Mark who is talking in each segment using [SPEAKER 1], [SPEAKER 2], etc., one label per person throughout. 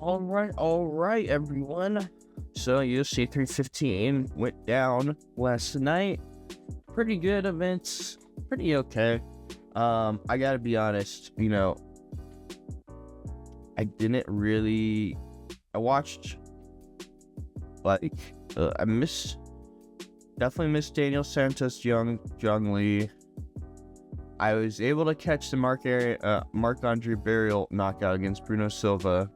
[SPEAKER 1] All right, everyone. So UFC 315 went down last night. Pretty good events. Pretty okay. I gotta be honest, I didn't really. I watched, definitely missed Daniel Santos Young Lee. I was able to catch the Marc-Andre Barrial knockout against Bruno Silva.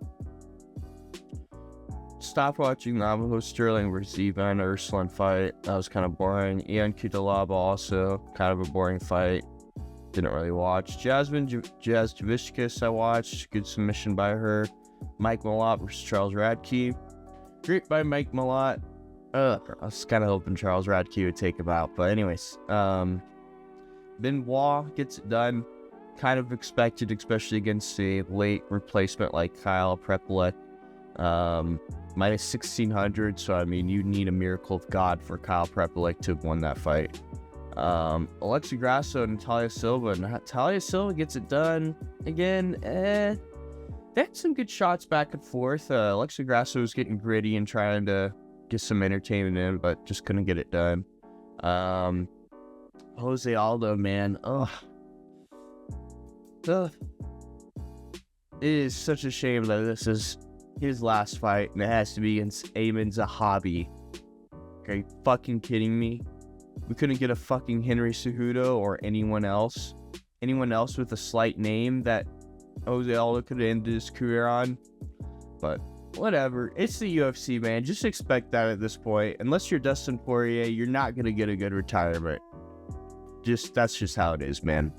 [SPEAKER 1] Stopped watching Navajo Sterling versus Ivan Ursuline fight. That was kind of boring. Ian Cutelaba also kind of a boring fight. Didn't really watch. Jazz Javiscus I watched. Good submission by her. Mike Malott versus Charles Radke. Great by Mike Malott. I was kind of hoping Charles Radke would take him out. But anyways, Benoit gets it done. Kind of expected, especially against a late replacement like Kyle Prepolek. Minus 1600, so I mean, you need a miracle of God for Kyle Prepolek to have won that fight. Alexa Grasso and Natalia Silva. Natalia Silva gets it done. Again, they had some good shots back and forth. Alexa Grasso was getting gritty and trying to get some entertainment in, but just couldn't get it done. Jose Aldo, man. It is such a shame that this is his last fight, and it has to be against Amin Zahabi. Are you fucking kidding me? We couldn't get a fucking Henry Cejudo or anyone else with a slight name that Jose Aldo could have ended his career on. But whatever, it's the UFC, man. Just expect that at this point. Unless you're Dustin Poirier, you're not gonna get a good retirement. That's just how it is, man.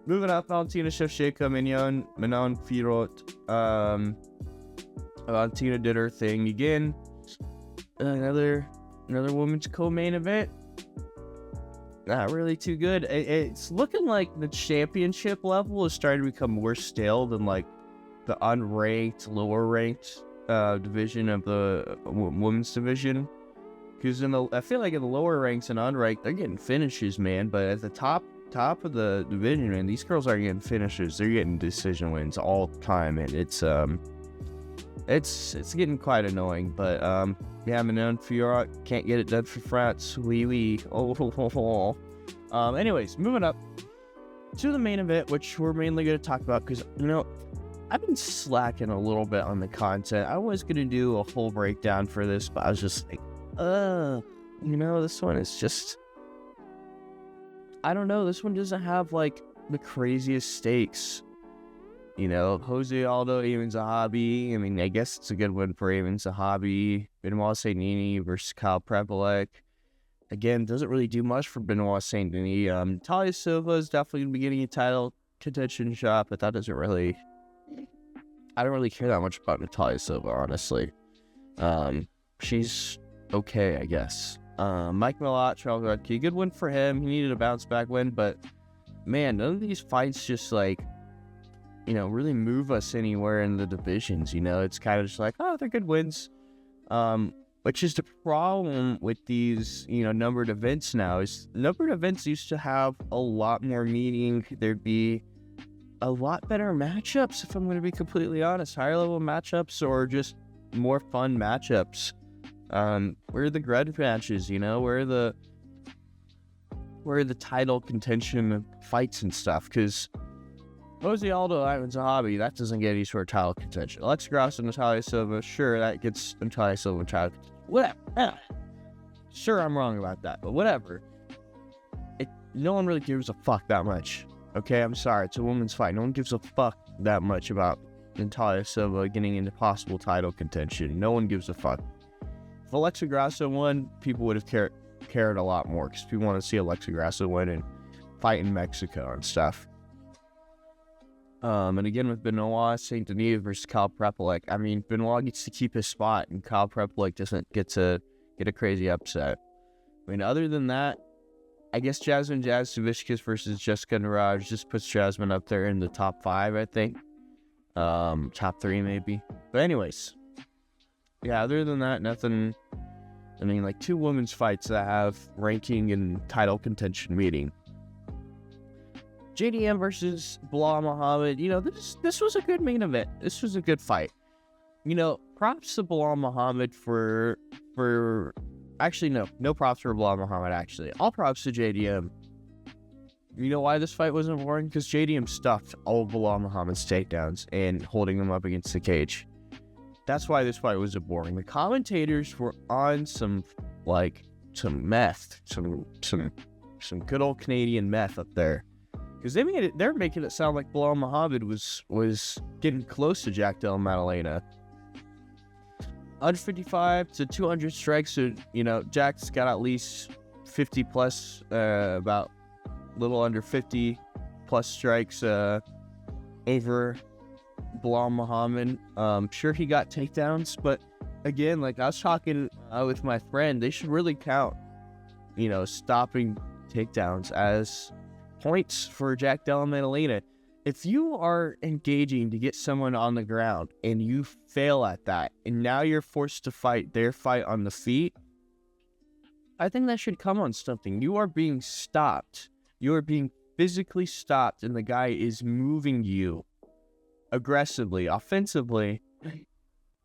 [SPEAKER 1] Moving up, Valentina Shevchenko, Manon Fiorot. Valentina did her thing again. Another women's co-main event. Not really too good. It's looking like the championship level is starting to become more stale than like the unranked, lower ranked division of the women's division. Because I feel like in the lower ranks and unranked, they're getting finishes, man. But at the top of the division, man, these girls aren't getting finishes. They're getting decision wins all the time, and it's getting quite annoying. But yeah, Manon Fiorot can't get it done for France. Oui. Anyways, moving up to the main event, which we're mainly going to talk about because I've been slacking a little bit on the content. I was going to do a full breakdown for this, but I was just like, this one is just, I don't know. This one doesn't have like the craziest stakes. Jose Aldo, Amin Zahabi. I mean, I guess it's a good win for Amin Zahabi. Benoit Saint-Denis versus Kyle Prepolek. Again, doesn't really do much for Benoit Saint-Denis. Natalia Silva is definitely going to be getting a title contention shot, but that doesn't really, I don't really care that much about Natalia Silva, honestly. She's okay, I guess. Mike Malott, Charles Radke, good win for him. He needed a bounce back win, but man, none of these fights just like, really move us anywhere in the divisions. It's kind of just like, oh, they're good wins. Which is the problem with these, numbered events now, is numbered events used to have a lot more meaning. There'd be a lot better matchups, if I'm going to be completely honest. Higher level matchups or just more fun matchups. Where are the grudge matches, where are the title contention fights and stuff? Because Jose Aldo, Amin Zahabi, that doesn't get any sort of title contention. Alexa Grasso, Natalia Silva, sure, that gets Natalia Silva title contention. Whatever. Sure, I'm wrong about that, but whatever. No one really gives a fuck that much. Okay, I'm sorry, it's a women's fight. No one gives a fuck that much about Natalia Silva getting into possible title contention. No one gives a fuck. If Alexa Grasso won, people would have cared a lot more because people want to see Alexa Grasso win and fight in Mexico and stuff. And again with Benoit Saint-Denis versus Kyle Prepolek, I mean, Benoit gets to keep his spot and Kyle Prepolek doesn't get to get a crazy upset. I mean, other than that, I guess Jazz Javiscus versus Jessica Andrade just puts Jasmine up there in the top 5, I think. Top 3 maybe. But anyways, yeah, other than that, nothing. I mean, like 2 women's fights that have ranking and title contention meeting. JDM versus Bilal Muhammad. This was a good main event. This was a good fight. props to Bilal Muhammad for actually no props for Bilal Muhammad. Actually, all props to JDM. You know why this fight wasn't boring? Because JDM stuffed all of Bilal Muhammad's takedowns and holding him up against the cage. That's why this fight wasn't boring. The commentators were on some meth, some good old Canadian meth up there, because they're making it sound like Bilal Muhammad was getting close to Jack Della Maddalena. 155 to 200 strikes, so Jack's got at least 50 plus, about a little under 50 plus strikes over Bilal Muhammad. Sure, he got takedowns, but again, like I was talking with my friend, they should really count stopping takedowns as points for Jack Della Maddalena. If you are engaging to get someone on the ground and you fail at that, and now you're forced to fight their fight on the feet, I think that should come on something. You are being stopped. You are being physically stopped, and the guy is moving you aggressively, offensively.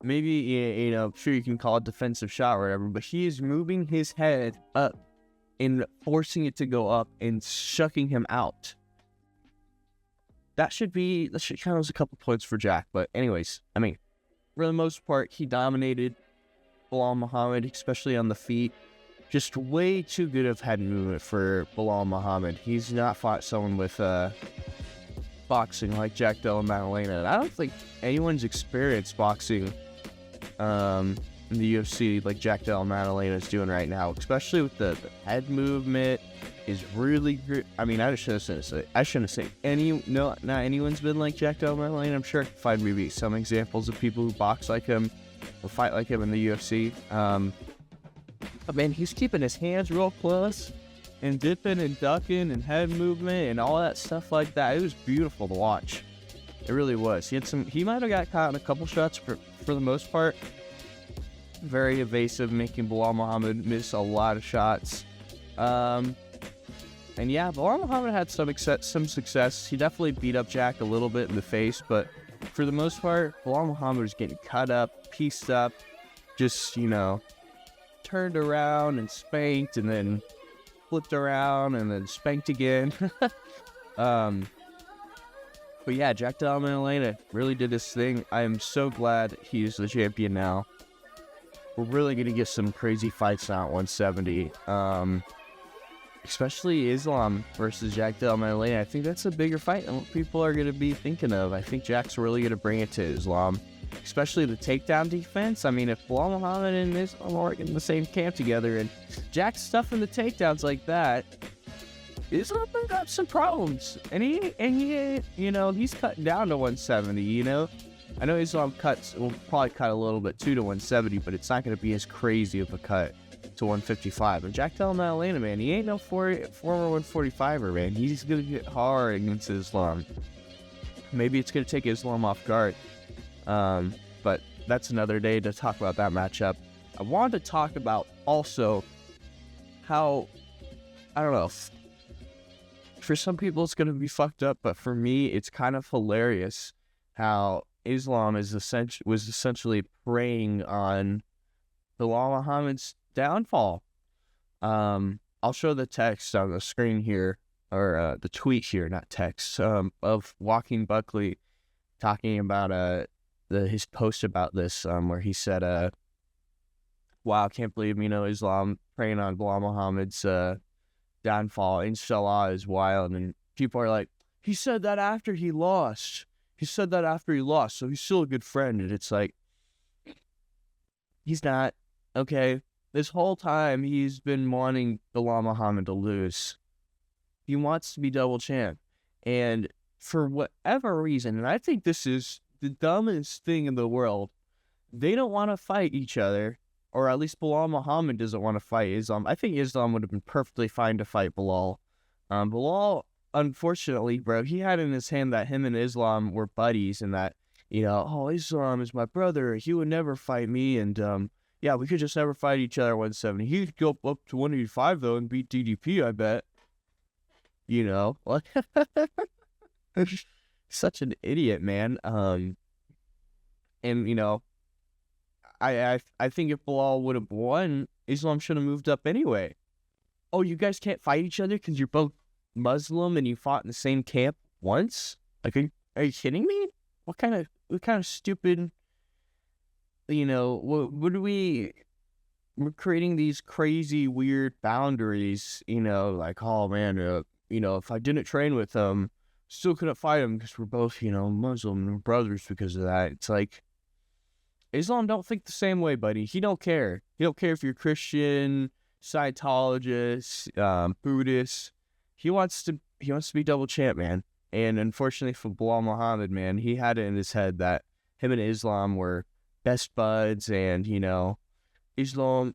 [SPEAKER 1] Maybe, sure, you can call it defensive shot or whatever, but he is moving his head up and forcing it to go up and shucking him out. That should count as a couple points for Jack. But anyways, I mean, for the most part, he dominated Bilal Muhammad, especially on the feet. Just way too good of head movement for Bilal Muhammad. He's not fought someone with boxing like Jack Della Maddalena. And I don't think anyone's experienced boxing in the UFC like Jack Della Maddalena is doing right now, especially with the head movement is really good. I mean, I shouldn't say not anyone's been like Jack Della Maddalena. I'm sure I can find maybe some examples of people who box like him or fight like him in the UFC. But man, he's keeping his hands real close and dipping and ducking and head movement and all that stuff like that. It was beautiful to watch. It really was. He might have got caught in a couple shots, for the most part. Very evasive, making Bilal Muhammad miss a lot of shots. And yeah, Bilal Muhammad had some success. He definitely beat up Jack a little bit in the face, but for the most part, Bilal Muhammad was getting cut up, pieced up, just, turned around and spanked, and then flipped around and then spanked again. But yeah, Jack Della Maddalena really did his thing. I am so glad he is the champion now. We're really going to get some crazy fights now at 170. Especially Islam versus Jack Della Maddalena. I think that's a bigger fight than what people are going to be thinking of. I think Jack's really going to bring it to Islam. Especially the takedown defense. I mean, if Bilal Muhammad and Islam are in the same camp together and Jack's stuffing the takedowns like that, Islam got some problems. And he's cutting down to 170, I know Islam will probably cut a little bit too to 170, but it's not going to be as crazy of a cut to 155. And Jack Della Maddalena, man, he ain't no former 145er, man. He's going to get hard against Islam. Maybe it's going to take Islam off guard. But that's another day to talk about that matchup. I wanted to talk about also how, I don't know, for some people it's going to be fucked up, but for me it's kind of hilarious how Islam was essentially preying on Bilal Muhammad's downfall. I'll show the text on the screen here, or the tweet here, not text, of Joaquin Buckley talking about his post about this, where he said, wow, can't believe, Islam preying on Bilal Muhammad's downfall. Inshallah is wild. And people are like, he said that after he lost. So he's still a good friend. And it's like, he's not. Okay, this whole time he's been wanting Bilal Muhammad to lose. He wants to be double champ. And for whatever reason, and I think this is the dumbest thing in the world, they don't want to fight each other, or at least Bilal Muhammad doesn't want to fight Islam. I think Islam would have been perfectly fine to fight Bilal. Bilal, unfortunately, bro, he had in his hand that him and Islam were buddies, and that, Islam is my brother, he would never fight me, and yeah, we could just never fight each other at 170. He could go up to 185 though and beat DDP, I bet. Such an idiot, man. And I think if Bilal would have won, Islam should have moved up anyway. Oh, you guys can't fight each other because you're both Muslim and you fought in the same camp once? Like, are you kidding me? What kind of stupid, what do we're creating these crazy, weird boundaries, like, oh man, if I didn't train with him, still couldn't fight him because we're both, Muslim brothers because of that. It's like, Islam don't think the same way, buddy. He don't care. He don't care if you're Christian, Scientologist, Buddhist. He wants to be double champ, man. And unfortunately for Bilal Muhammad, man, he had it in his head that him and Islam were best buds, and Islam,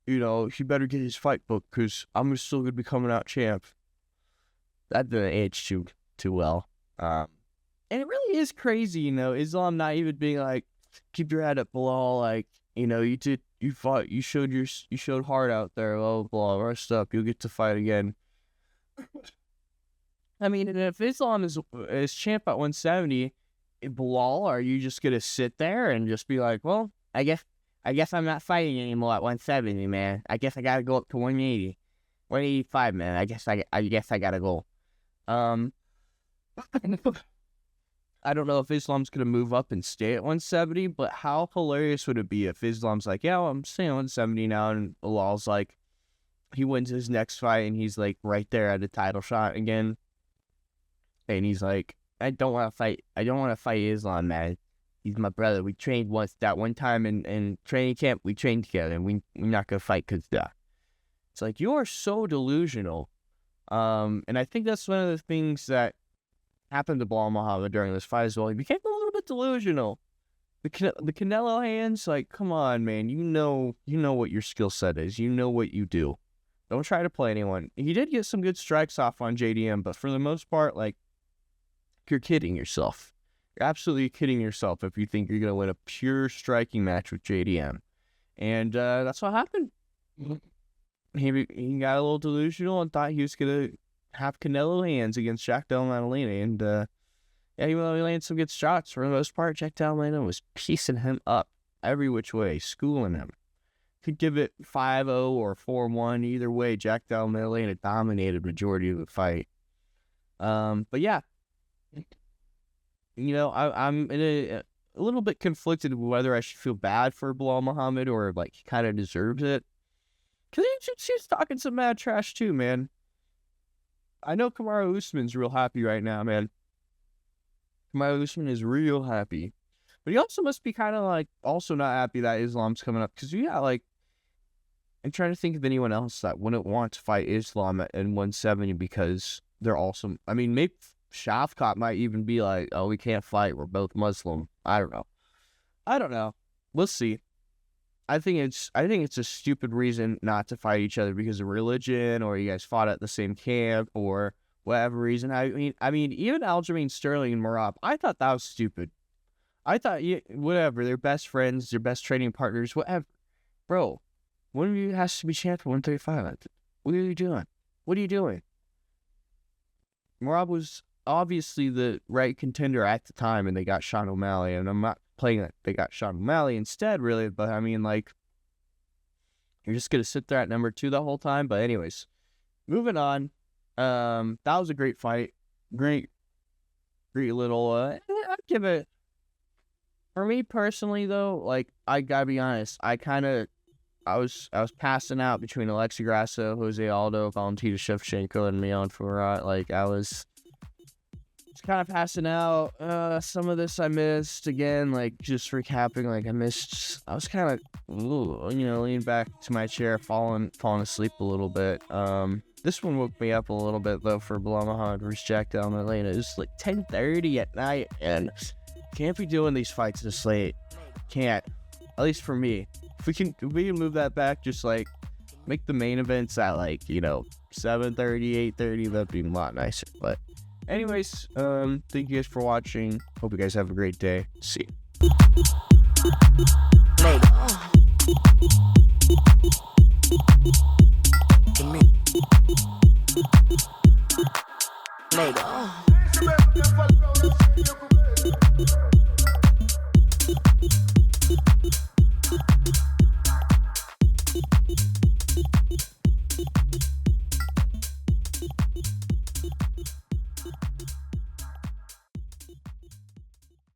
[SPEAKER 1] he better get his fight book because I'm still gonna be coming out champ. That didn't age too well. And it really is crazy, Islam not even being like, keep your head up, Bilal. Like, you fought, you showed heart out there. Oh, Bilal, rest up. You'll get to fight again. I mean, if Islam is champ at 170, Bilal, are you just gonna sit there and just be like, well, I guess I'm not fighting anymore at 170, man. I guess I gotta go up to 180, 185, man. I guess I gotta go. I don't know if Islam's going to move up and stay at 170, but how hilarious would it be if Islam's like, yeah, well, I'm staying at 170 now, and Bilal's like, he wins his next fight, and he's like right there at a title shot again, and he's like, I don't want to fight Islam, man. He's my brother. We trained that one time in training camp. We trained together, and we're not going to fight because of that. It's like, you are so delusional. And I think that's one of the things that happened to Bilal Muhammad during this fight as well. He became a little bit delusional. The Canelo hands, like, come on, man. You know what your skill set is. You know what you do. Don't try to play anyone. He did get some good strikes off on JDM, but for the most part, like, you're kidding yourself. You're absolutely kidding yourself if you think you're going to win a pure striking match with JDM. And that's what happened. He got a little delusional and thought he was going to have Canelo hands against Jack Del Maddalena. And, even though he landed some good shots, for the most part, Jack Del Maddalena was piecing him up every which way, schooling him. Could give it 5-0 or 4-1. Either way, Jack Del Maddalena dominated majority of the fight. But yeah, I'm in a little bit conflicted with whether I should feel bad for Bilal Muhammad or like he kind of deserves it. Because she's talking some mad trash too, man. I know Kamaru Usman's real happy right now, man. Kamaru Usman is real happy. But he also must be kind of like also not happy that Islam's coming up. Because I'm trying to think of anyone else that wouldn't want to fight Islam at 170 because they're also, maybe Shavkat might even be like, oh, we can't fight. We're both Muslim. I don't know. We'll see. I think it's a stupid reason not to fight each other because of religion, or you guys fought at the same camp, or whatever reason. I mean, even Aljamain Sterling and Merab, I thought that was stupid. I thought, whatever, they're best friends, they're best training partners, whatever. Bro, one of you has to be champ for 135. What are you doing? What are you doing? Merab was obviously the right contender at the time, and they got Sean O'Malley, and I'm not playing that they got Sean O'Malley instead, really, but you're just gonna sit there at number 2 the whole time. But anyways, moving on. That was a great fight. Great little. I'd give it. For me personally, though, like, I gotta be honest, I was passing out between Alexi Grasso, Jose Aldo, Valentina Shevchenko, and Milan Furat. Like, I was kind of passing out. Some of this I missed. Again, like, just recapping, like, I was kind of, leaning back to my chair, falling asleep a little bit. This one woke me up a little bit, though, for Bilal Muhammad versus Jack Del Maddalena. It was like 10:30 at night, and can't be doing these fights this late. Can't. At least for me. If we can move that back, just like make the main events at 7:30, 8:30, that'd be a lot nicer. But anyways, thank you guys for watching. Hope you guys have a great day. See you.